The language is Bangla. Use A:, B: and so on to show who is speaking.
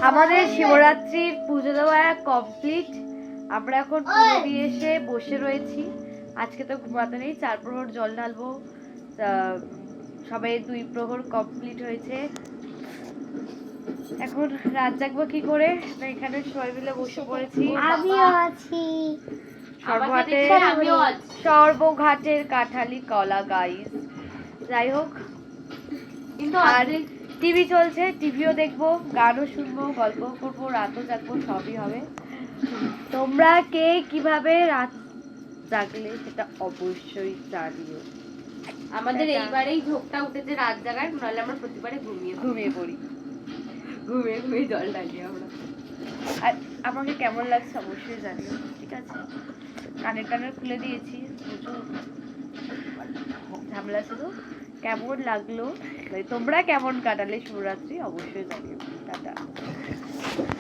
A: আমাদের শিবরাত্রির পুজো দেওয়া কমপ্লিট। আমরা এখন পুজো দিয়ে এসে বসে রয়েছি। আজকে তো ঘুমাতে নেই, 4 প্রহর জল ঢালবো। সবাই 2 প্রহর কমপ্লিট হয়েছে। এখন রাত জাগবো কি করে? না এখানে সবাই মিলে বসে পড়েছি।
B: আমিও আছি।
A: সর্বঘাটের কাঠালি কলা গাইস। যাই হোক,
C: কিন্তু
A: আর টিভি চলছে, টিভিও দেখবো, গানও শুনবো, গল্প করবো, রাতও জাগবো, সবই হবে। তোমরা কে কিভাবে রাত জাগলে সেটা অবশ্যই জানিও।
C: আমাদের এইবারেই ঝোঁকটা উঠেছে রাত জাগার, নাহলে আমরা প্রতিবারে
A: ঘুমিয়ে পড়ি,
C: ঘুমিয়ে জল ঢালি আমরা।
A: আর আমাকে কেমন লাগছে অবশ্যই জানিও, ঠিক আছে? কানের খুলে দিয়েছি, ঝামেলা শুধু। কেমন লাগলো, তোমরা কেমন কাটালে শিবরাত্রি অবশ্যই জানিও। টাটা।